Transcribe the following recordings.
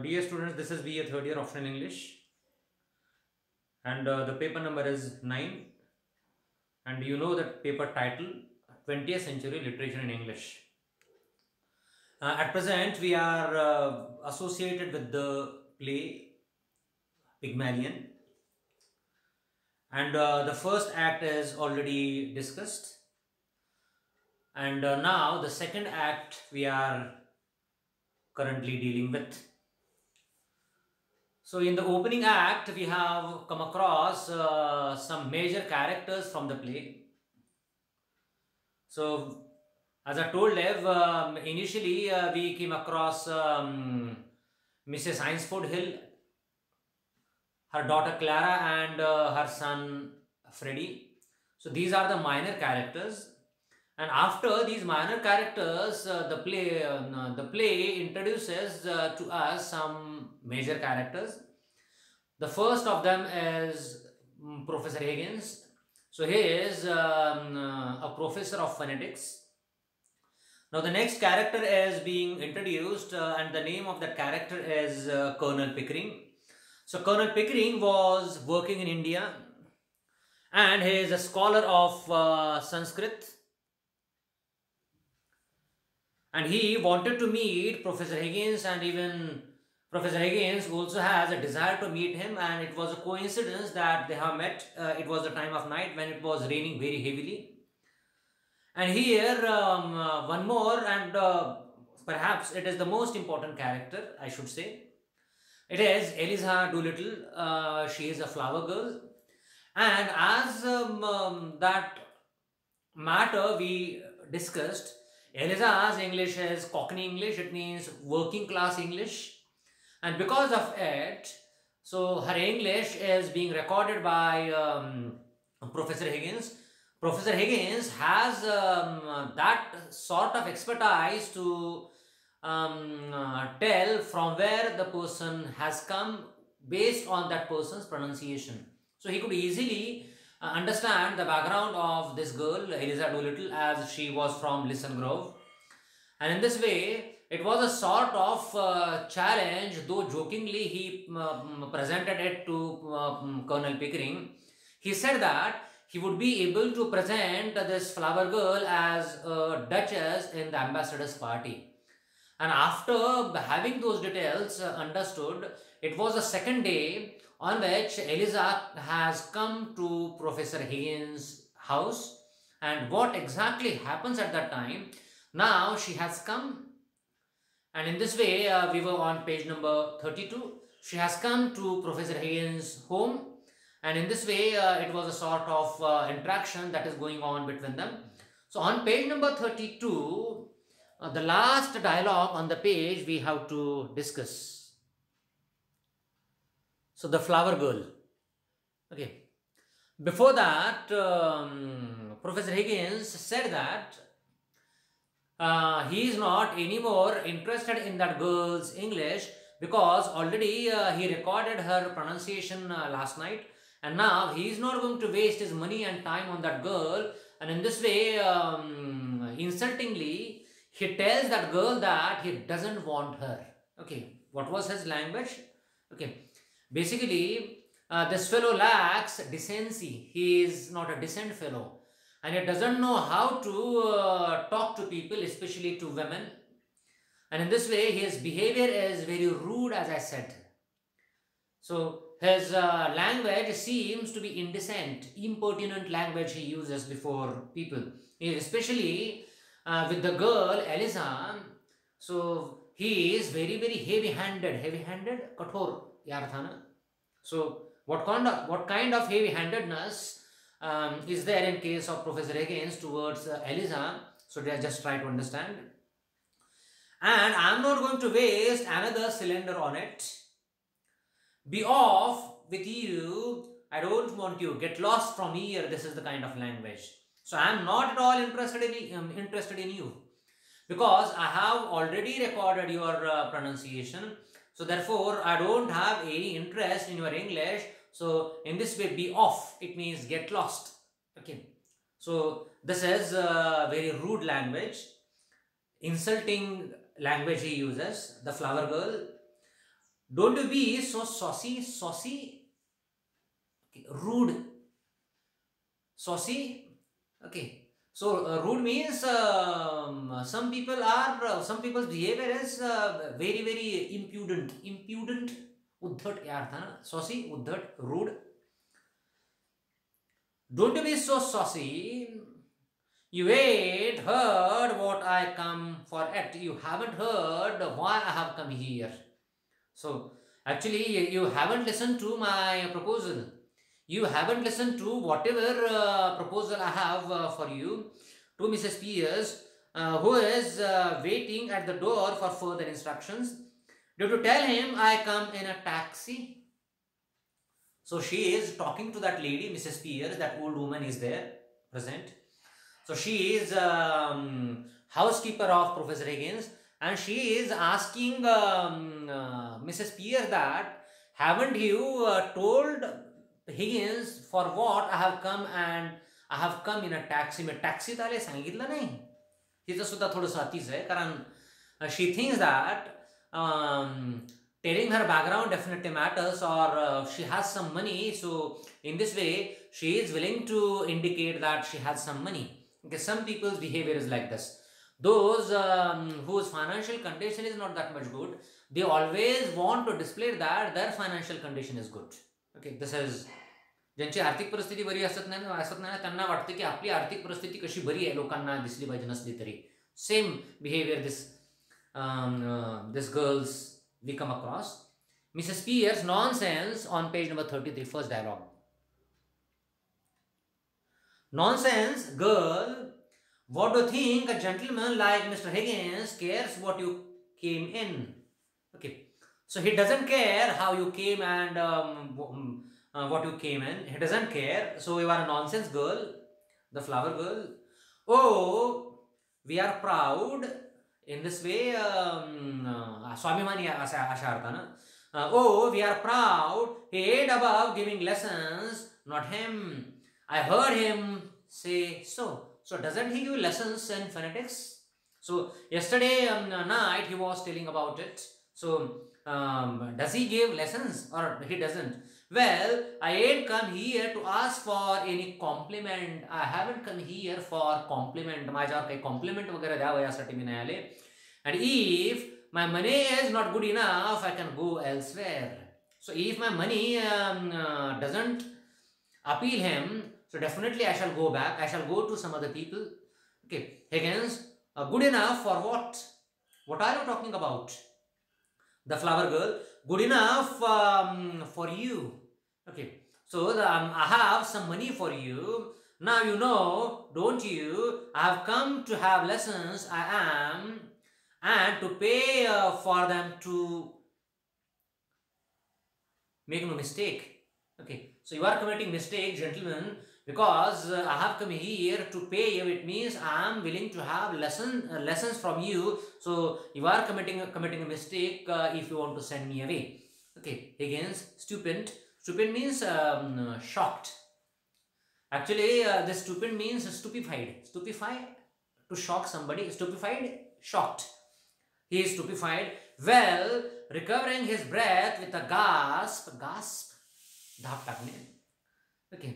Dear students, this is BA third year optional English, and the paper number is 9, and you know that paper title 20th Century Literature in English. At present, we are associated with the play Pygmalion, and the first act is already discussed, and now the second act we are currently dealing with. So in the opening act, we have come across some major characters from the play. So as I told Lev, initially we came across Mrs. Ainsford Hill, her daughter Clara, and her son Freddie. So these are the minor characters. And after these minor characters, the play introduces to us some major characters. The first of them is Professor Higgins. So he is a professor of phonetics. Now the next character is being introduced, and the name of that character is Colonel Pickering. So Colonel Pickering was working in India, and he is a scholar of Sanskrit. And he wanted to meet Professor Higgins, and even Professor Higgins also has a desire to meet him, and it was a coincidence that they have met. It was the time of night when it was raining very heavily. And here one more, and perhaps it is the most important character, I should say. It is Eliza Doolittle. She is a flower girl, and as that matter we discussed, Eliza's English is Cockney English. It means working class English. And because of it, so her English is being recorded by Professor Higgins. Professor Higgins has that sort of expertise to tell from where the person has come based on that person's pronunciation. So he could easily understand the background of this girl, Eliza Doolittle, as she was from Lisson Grove. And in this way, it was a sort of challenge, though jokingly he presented it to Colonel Pickering. He said that he would be able to present this flower girl as a duchess in the ambassador's party. And after having those details understood, it was the second day on which Eliza has come to Professor Higgins' house. And what exactly happens at that time? Now she has come, and in this way we were on page number 32. She has come to Professor Higgins' home, and in this way it was a sort of interaction that is going on between them. So on page number 32, the last dialogue on the page we have to discuss. So the flower girl. Okay. Before that, Professor Higgins said that he is not anymore interested in that girl's English, because already he recorded her pronunciation last night, and now he is not going to waste his money and time on that girl. And in this way, insultingly, he tells that girl that he doesn't want her. Okay, what was his language? Okay, basically, this fellow lacks decency. He is not a decent fellow, and he doesn't know how to talk to people, especially to women. And in this way, his behavior is very rude, as I said. So his language seems to be indecent, impertinent language he uses before people, especially with the girl Eliza. So he is very heavy-handed. Heavy-handed, kathor, yaar tha na? So what kind of heavy-handedness is there in case of Professor Higgins towards Eliza? So they just try to understand. And I am not going to waste another cylinder on it. Be off with you. I don't want you. Get lost from here. This is the kind of language. So I am not at all interested in you, because I have already recorded your pronunciation. So therefore, I don't have any interest in your English. So in this way, be off. It means get lost. Okay. So this is a very rude language, insulting language he uses, the flower girl. Don't you be so saucy, saucy, okay, rude, saucy, okay. So rude means some people are some people's behavior is very very impudent, impudent. उद्धट क्या अर्थ है ना, saucy, उद्धट, rude. Don't be so saucy. You ain't heard what I come for at. You haven't heard why I have come here. So actually, you haven't listened to my proposal. You haven't listened to whatever proposal I have for you to Mrs. Pierce, who is waiting at the door for further instructions. You have to tell him I come in a taxi. So she is talking to that lady, Mrs. Pierce, that old woman is there present. So she is housekeeper of Professor Higgins, and she is asking Mrs. Pierce that haven't you told Higgins for what I have come, and I have come in a taxi. में taxi ताले सांगितलं नाही. तिचं सुद्धा थोडंसं अतिच आहे, कारण she thinks that telling her background definitely matters, or she has some money, so in this way she is willing to indicate that she has some money. Okay, some people's behavior is like this. Those whose financial condition is not that much good, they always want to display that their financial condition is good. Okay, this is ज्यांची आर्थिक परिस्थिती बरी असत नाही ना, त्यांना वाटतं की आपली आर्थिक परिस्थिती कशी बरी आहे लोकांना दिसली पाहिजे, नसली तरी. Same behaviour this girls we come across. Mrs. Pierce nonsense on page number 33, first dialogue. Nonsense, girl. What do you think a gentleman like Mr. Higgins cares what you came in? Okay, so he doesn't care how you came and what you came in. He doesn't care. So you are a nonsense girl, the flower girl. Oh, we are proud. In this way, Swamimani अशा अर्थानं. Oh, we are proud. He ain't above giving lessons, not him. I heard him say so. So doesn't he give lessons in phonetics? So yesterday night he was telling about it. So does he give lessons or he doesn't? Well, I ain't come here to ask for any compliment. I haven't come here for compliment. माझ्यावर काही compliment वगैरे द्यावं यासाठी मी नाही आले. And if my money is not good enough, I can go elsewhere. So if my money doesn't appeal him, so definitely I shall go back. I shall go to some other people. Okay, Higgins, good enough for what? What are you talking about? The flower girl, good enough for you. Okay, so I have some money for you. Now you know, don't you? I have come to have lessons. I am, and to pay for them to make no mistake. Okay, so you are committing mistake, gentlemen, because I have come here to pay you. It means I am willing to have lessons from you. So you are committing a mistake if you want to send me away. Okay, Higgins, stupid. Stupid means shocked. Actually, this stupid means stupefied. Stupefied, to shock somebody. Stupefied, shocked. He is stupefied. Well, recovering his breath with a gasp. Gasp. धाप टाकणे. Okay.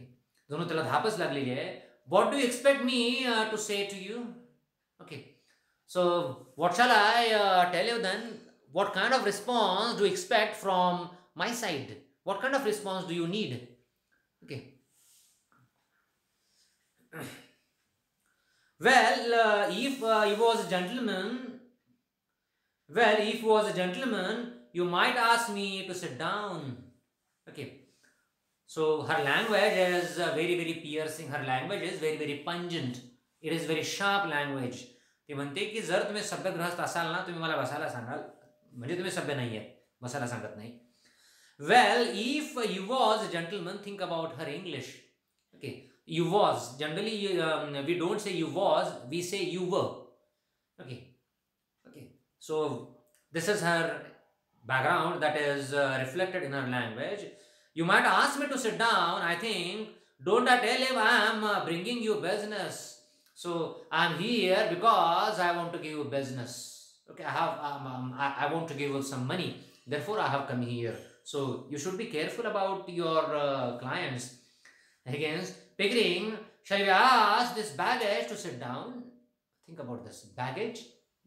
दोनों त्याला धापच लागलेली आहे. What do you expect me to say to you? Okay. So, what shall I tell you then? What kind of response do you expect from my side? What kind of response do you need? Okay. Well, if he was a gentleman, you might ask me to sit down. Okay. So her language is very very piercing. Her language is very very pungent. It is very sharp language. ती म्हणते की जर तुम्ही सभ्यग्रहस्थ असाल ना, तुम्ही मला बसायला सांगाल, म्हणजे तुम्ही सभ्य नाही आहे, बसायला सांगत नाही. Well, if you was a gentleman, think about her English. Okay, you was. Generally, we don't say you was, we say you were. Okay, okay. So this is her background that is reflected in her language. You might ask me to sit down. I think, don't I tell him I am bringing you business? So I am here because I want to give you business. Okay, I want to give you some money. Therefore, I have come here. So you should be careful about your clients. Higgins, Pickering, shall we ask this baggage to sit down? Think about this. Baggage,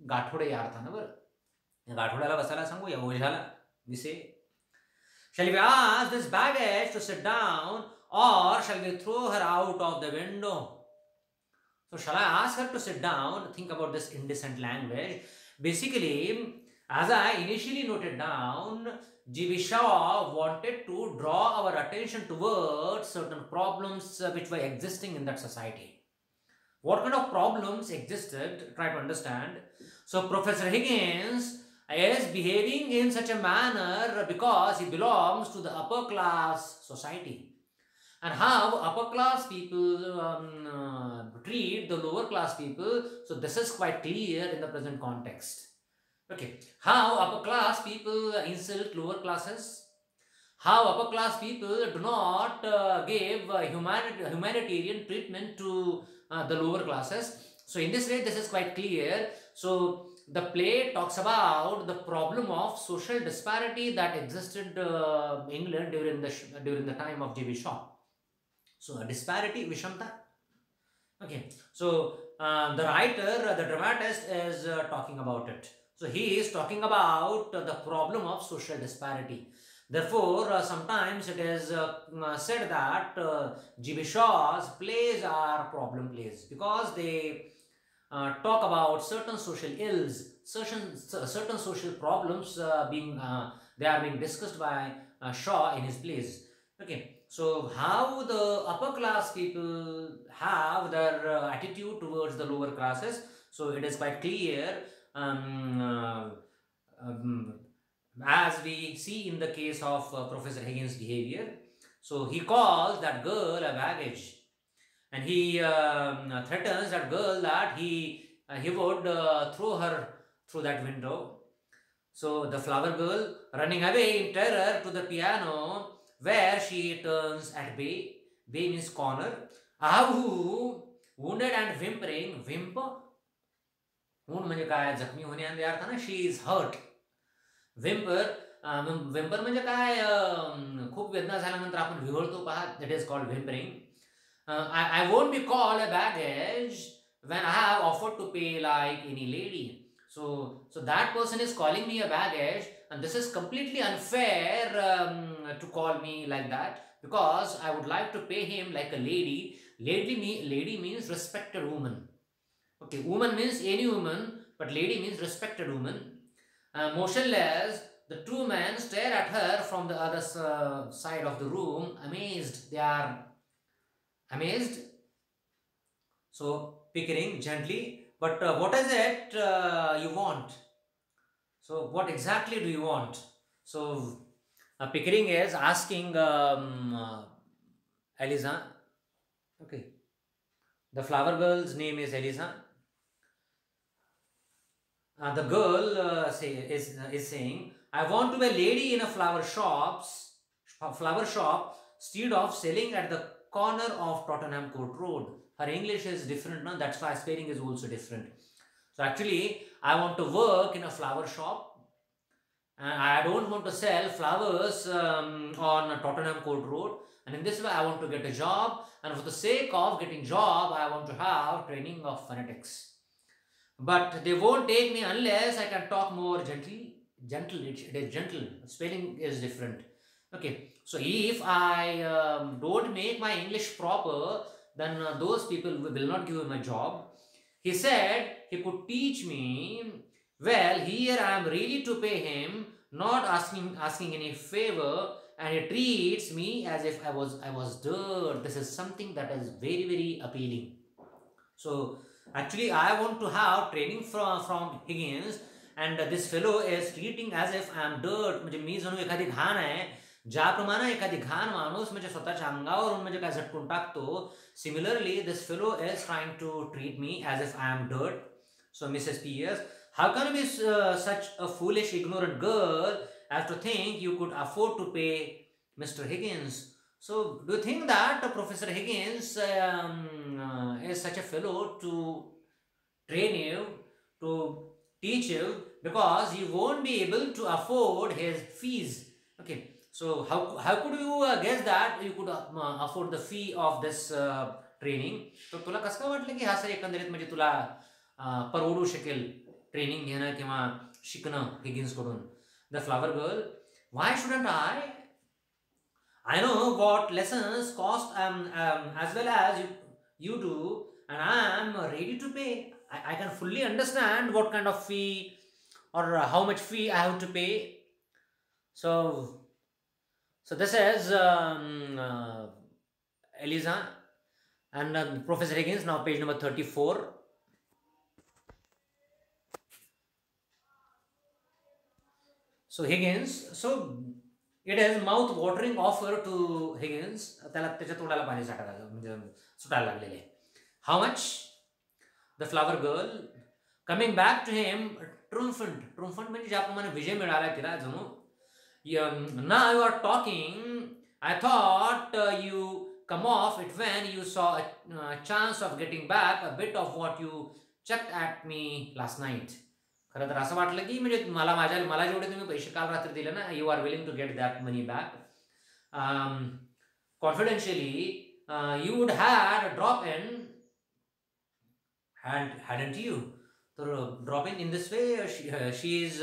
गाठोडे यार था ना बरं. गाठोड्याला बसायला सांगू या ओझ्याला vice. Shall we ask this baggage to sit down, or shall we throw her out of the window? So shall I ask her to sit down? Think about this indecent language. Basically, as I initially noted down, G.B. Shaw wanted to draw our attention towards certain problems which were existing in that society. What kind of problems existed? Try to understand. So Professor Higgins is behaving in such a manner because he belongs to the upper class society. And how upper class people treat the lower class people, so this is quite clear in the present context. Okay, how upper class people insult lower classes, how upper class people do not give humanitarian treatment to the lower classes. So in this way, this is quite clear. So the play talks about the problem of social disparity that existed in England during the time of G.B. Shaw. So a disparity, Vishamta. Okay, so the writer, the dramatist is talking about it. So he is talking about the problem of social disparity. Therefore, sometimes it is said that G.B. Shaw's plays are problem plays because they talk about certain social ills, certain social problems they are being discussed by Shaw in his plays. Okay, so how the upper class people have their attitude towards the lower classes. So it is quite clear, as we see in the case of Professor Higgins' behavior. So he calls that girl a baggage, and he threatens that girl that he would throw her through that window. So the flower girl, running away in terror to the piano, where she turns at bay. Bay means corner. Ahu, wounded and whimpering. Whimper? Wound म्हणजे काय? जखमी होणे आणि अर्थ ना. She is hurt. Whimper. Whimper म्हणजे काय? खूप वेदना झाल्यानंतर आपण विव्हळतो पहा. That is called whimpering. I won't be called a baggage when I have offered to pay like any lady. So that person is calling me a baggage, and this is completely unfair to call me like that, because I would like to pay him like a lady. Lady means respected woman. Okay, woman means any woman, but lady means respected woman. Motionless, the two men stare at her from the other side of the room, amazed. They are amazed. So Pickering gently, but what is it you want? So what exactly do you want? So Pickering is asking Eliza. Okay, the flower girl's name is Eliza. The girl is saying, I want to be a lady in a flower shop instead of selling at the corner of Tottenham Court Road. Her English is different, no? That's why spelling is also different. So actually, I want to work in a flower shop, and I don't want to sell flowers on Tottenham Court Road. And in this way, I want to get a job, and for the sake of getting job, I want to have training of phonetics. But they won't take me unless I can talk more gently. It is gentle. Spelling is different. Okay, so if I don't make my English proper, then those people will not give him a job. He said he could teach me. Well, here I am ready to pay him, not asking any favor, and he treats me as if I was dirt. This is something that is very, very appealing. So actually, I want to have training from Higgins, and this fellow is treating as if I am dirt. म्हणजे मी जणू एखादी घाण आहे. ज्याप्रमाणे एखादी घाण माणूस म्हणजे स्वतःच्या अंगावरून म्हणजे काय झटकून टाकतो, similarly this fellow is trying to treat me as if I am dirt. So Mrs. Pierce, how can you be such a foolish, ignorant girl as to think you could afford to pay Mr. Higgins? So do you think that Professor Higgins is such a fellow to train you, to teach you? because he won't be able to afford his fees. Okay, so how could you guess that you could afford the fee of this training? तर तुला कसं काय वाटलं की हा sir एकंदरीत म्हणजे तुला परवडू शकेल ट्रेनिंग घेणं किंवा शिकणं हिगिन्सकडून? The flower girl, why shouldn't I know what lessons cost as well as you do, and I am ready to pay. I can fully understand what kind of fee or how much fee I have to pay. So, so this is Eliza and Professor Higgins. Now, page number 34. So Higgins, so it is mouth watering offer to Higgins. त्याला त्याच्या तोंडाला पाणी सुटायला लागलेले. How much? The flower girl, coming back to him, triumphant म्हणजे ज्याप्रमाणे विजय मिळाला तिला जणू. Now you are talking. I thought you come off it when you saw a chance of getting back a bit of what you chucked at me last night. खरं तर असं वाटलं की म्हणजे मला जेवढे तुम्ही पैसे काल रात्री दिले ना, you are willing to get that money back confidentially. You would had drop in hadn't you? तर drop in this way, she is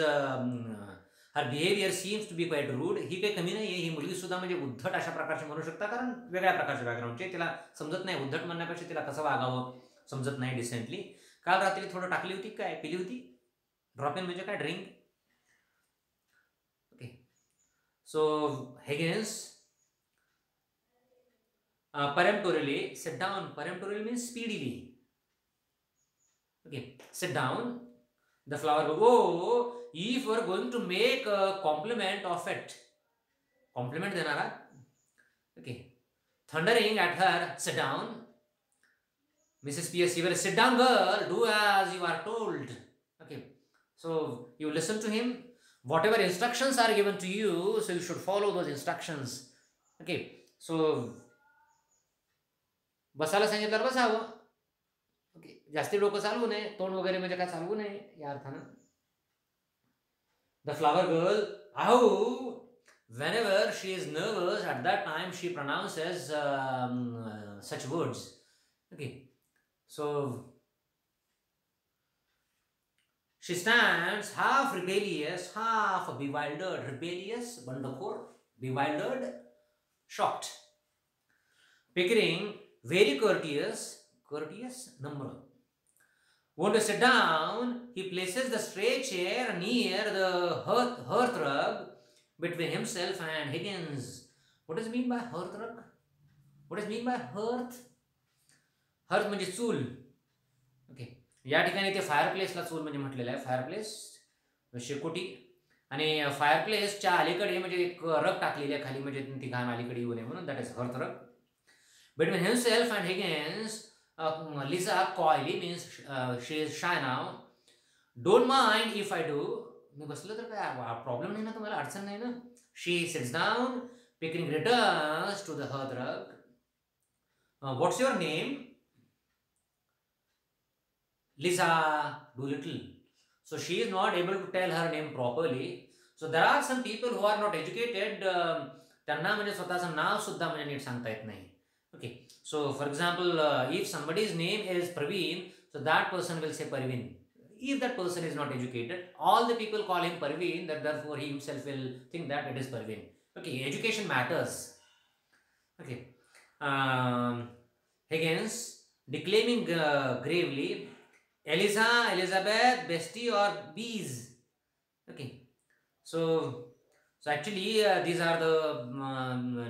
her behaviour seems to be quite rude. ही काही कमी नाही आहे, ही मुलगी सुद्धा म्हणजे उद्धट अशा प्रकारची म्हणू शकता, कारण वेगळ्या प्रकारच्या बॅकग्राऊंडचे. तिला समजत नाही, उद्धट म्हणण्यापेक्षा तिला कसं वागावं समजत नाही डिसेंटली. काल रात्री थोडं टाकली होती, काय पिली होती? ड्रॉप इन म्हणजे काय? Drink. Okay, so Higgins peremptorily sit down. Peremptorily means speedily. Okay, sit down. The flower girl, oh, if you are going to make a compliment of it, compliment denara. Okay, thundering at her, sit down. Mrs. Pierce, you will sit down, girl. Do as you are told. Okay. So you listen to him. Whatever instructions are given to you, so you should follow those instructions. Okay. So बसायला सांगितलं बसावं. Okay, जास्ती डोकं चालवू नये, तोंड वगैरे म्हणजे काय चालवू नये या अर्थानं. The flower girl, whenever she is nervous at that time, she pronounces such words. Okay, so she stands half rebellious, half bewildered. Rebellious, bandakor. Bewildered, shocked. Pickering, very courteous, number. Want to sit down? He places the straight chair near the hearthrug between himself and Higgins. What does it mean by hearthrug? What does it mean by hearth? Hearth म्हणजे चूल. Okay, या ठिकाणी ते फायरप्लेसला चूल म्हणजे म्हटलेलं आहे. Fireplace शेकोटी, आणि फायरप्लेसच्या अलीकडे म्हणजे एक रग टाकलेली आहे खाली, म्हणजे ती घाण अलीकडे येऊ नये म्हणून. दॅट इज हर्थ रग. Between himself and Higgins, Lisa coyly means she is shy now. Don't mind if I do. मी बसलो तर काय प्रॉब्लेम नाही ना तुम्हाला, अडचण नाही ना. She sits down. Pickering returns to the hearth rug. What's your name? Lisa Doolittle. So she is not able to tell her name properly. So there are some people who are not educated. त्यांना म्हणजे स्वतःचं नाव सुद्धा म्हणजे NEET सांगता येत नाही. Okay, so for example, if somebody's name is Praveen, so that person will say Parveen. If that person is not educated, all the people call him Parveen, that therefore he himself will think that it is Parveen. Okay, education matters. Okay, Higgins declaiming gravely, Eliza, Elizabeth, Bestie or Bees. Okay, so actually these are the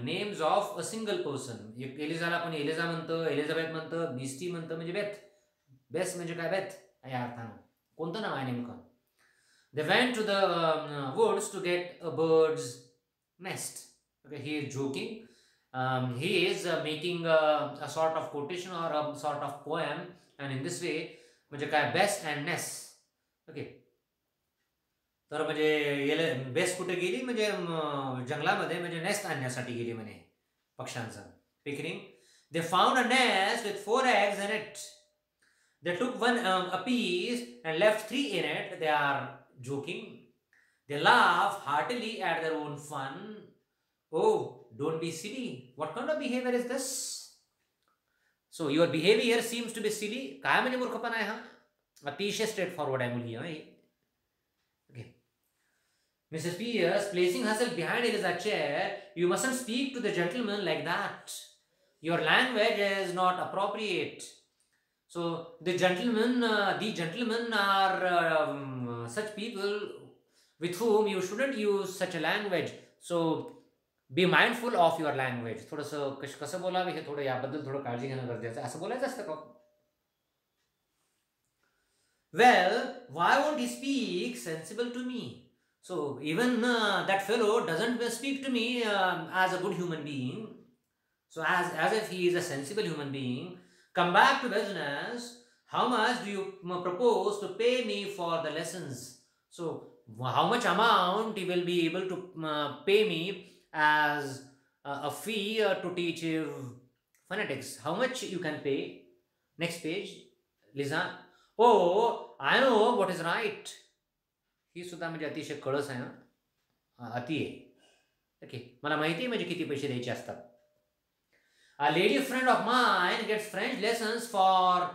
names of a single person. एलिझाला आपण Eliza म्हणतो, Elizabeth म्हणतो, बिस्टी म्हणतो म्हणजे Beth. Best म्हणजे काय? Beth या अर्थानं. कोणतं नाव आहे नेमकं? They went to the woods to get a bird's nest. Okay, he is joking. He is making a sort of quotation or a sort of poem, and in this way म्हणजे काय? Best and nest. Okay, तर म्हणजे best कुठे गेली? म्हणजे जंगलामध्ये म्हणजे nest आणण्यासाठी गेली म्हणे पक्ष्यांचा. Pickering, they found a nest with 4 eggs in it. They took one apiece and left 3 in it. joking. They laugh heartily at their own fun. Oh, don't be silly. What kind of behavior is this? So your behavior seems to be silly. काय म्हणजे मूर्खपणा आहे हा? अतिशय straight forward आहे मुलगी. Okay. Mrs. Pierce, placing herself behind Eliza's chair, you mustn't speak to the gentleman like that. Your language is not appropriate. So the gentlemen are such people with whom you shouldn't use such a language. So be mindful of your language. थोडंसं कसं बोलावे हे थोडं याबद्दल थोडं काळजी घेणं गरजेचं आहे. असं बोलायचं असतं का? Well, why won't he speak sensible to me? So even that fellow doesn't speak to me as a good human being. So as if he is a sensible human being. Come back to business. How much do you propose to pay me for the lessons? So how much amount he will be able to pay me as a fee to teach phonetics? How much you can pay? Next page, Lisa. Oh, I know what is right. ही सुद्धा म्हणजे अतिशय कळस आहे ना, अति आहे. Okay, मला माहिती आहे म्हणजे किती पैसे द्यायचे असतात. A lady friend of mine gets French lessons for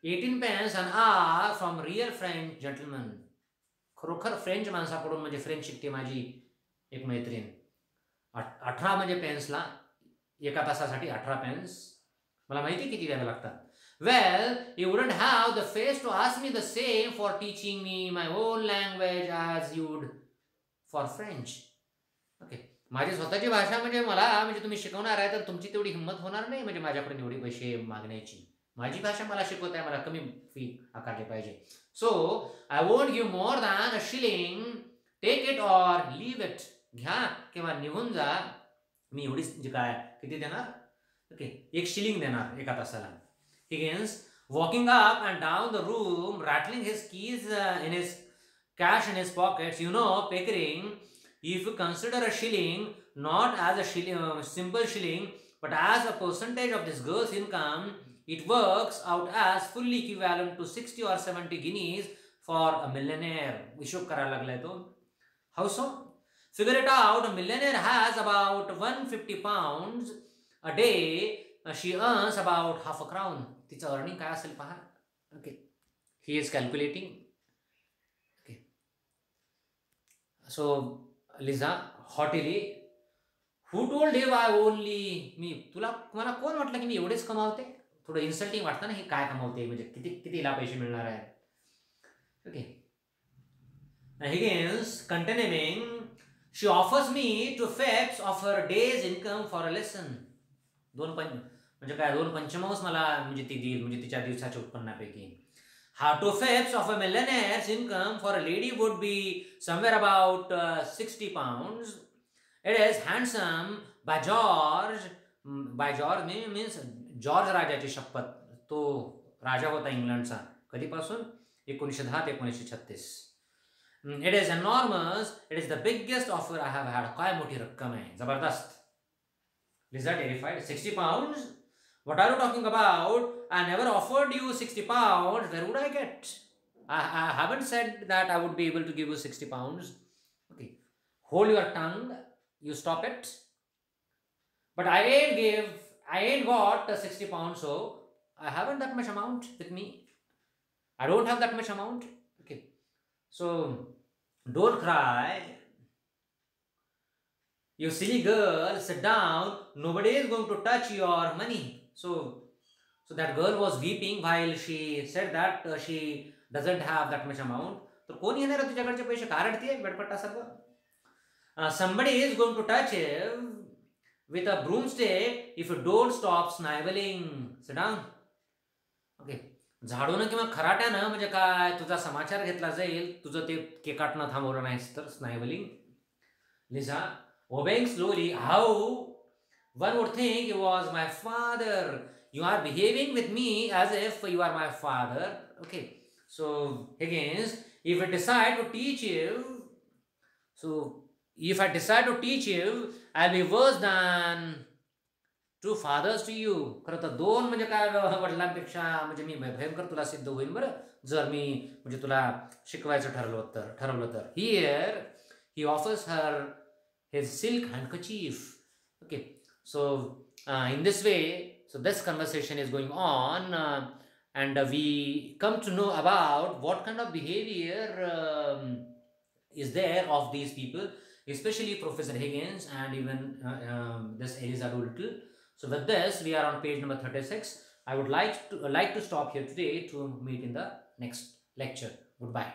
18 pence an hour from real French gentlemen. खरोखर फ्रेंच माणसाकडून म्हणजे फ्रेंच शिकते माझी एक मैत्रीण. 18 म्हणजे पेन्सला एका तासासाठी 18 पेन्स. मला माहिती किती द्यावे लागतात. Well, you wouldn't have the face to ask me the same for teaching me my own language as you would for French. Okay. माझी स्वतःची भाषा म्हणजे मला म्हणजे तुम्ही शिकवणार आहे तर तुमची तेवढी हिंमत होणार नाही म्हणजे माझ्याकडून एवढे पैसे मागण्याची. माझी भाषा मला शिकवत आहे, मला कमी फी आकारली पाहिजे. So, I won't give more than a shilling. Take it or leave it. घ्या किंवा निघून जा. मी एवढीच म्हणजे काय किती देणार? ओके, 1 शिलिंग देणार एका तासाला. Higgins, walking up and down the room, rattling his keys in his cash in his pockets. You know, Pickering, if you consider a shilling not as a shilling, simple shilling, but as a percentage of this girl's income, it works out as fully equivalent to 60 or 70 guineas for a millionaire. हिशोब करायला लागलाय तो. How so? Figure it out. A millionaire has about 150 pounds a day. She earns about half a crown. तिचं earning काय असेल पहा. Okay, he is calculating. Okay, so Liza हॉटेली, who told him I only me. मला कोण म्हटलं की मी एवढेच कमावते? थोडं इन्सल्टिंग वाटतं ना, हे काय कमावते म्हणजे किती हिला पैसे मिळणार आहेत. Okay, Higgins, continuing, she offers me 2 fifths of her day's income for a lesson. म्हणजे काय 2 पंचमांश मला म्हणजे ती देईल म्हणजे तिच्या दिवसाच्या उत्पन्नापैकी. How 2 fifths of a millionaire's income for a lady would be somewhere about 60 pounds. It is handsome. By George means George राजाची शपथ. तो राजा होता इंग्लंडचा. कधीपासून? 1910 ते 1936. It is enormous. It is the biggest offer I have had. काय मोठी रक्कम आहे, जबरदस्त. Lisa terrified. 60 pounds? What are you talking about? I never offered you 60 pounds. Where would I get? I haven't said that I would be able to give you 60 pounds. Okay. Hold your tongue. You stop it. But I ain't got 60 pounds, so I haven't that much amount with me. I don't have that much amount. Okay. So, don't cry. You silly girl, sit down. Nobody is going to touch your money. So that girl was weeping while she said that she doesn't have that much amount. तर कोण येणार आहे तुझ्याकडचे पैसे? का रडतीये बेडपट्टा सर्व? Somebody is going to touch him with a broomstick if you don't stop sniveling. Sit down. Okay. झाडून किंवा खराट्यानं म्हणजे काय तुझा समाचार घेतला जाईल, तुझं ते केकाटणं थांबवलं नाहीस तर. स्नायवलिंग. Liza, obeying slowly. How? One would think he was my father. You are behaving with me as if you are my father. Okay. So, Higgins, if I decide to teach you, I'll be worse than two fathers to you. खरं तर दोन म्हणजे काय वडिलांपेक्षा म्हणजे मी भयंकर तुला सिद्ध होईल बरं, जर मी म्हणजे तुला शिकवायचं ठरवलं तर. Here he offers her his silk handkerchief. Okay, so in this way, so this conversation is going on, and we come to know about what kind of behavior is there of these people, especially Professor Higgins and even this Eliza Doolittle. So with this, we are on page number 36. I would like to stop here today to meet in the next lecture. Goodbye.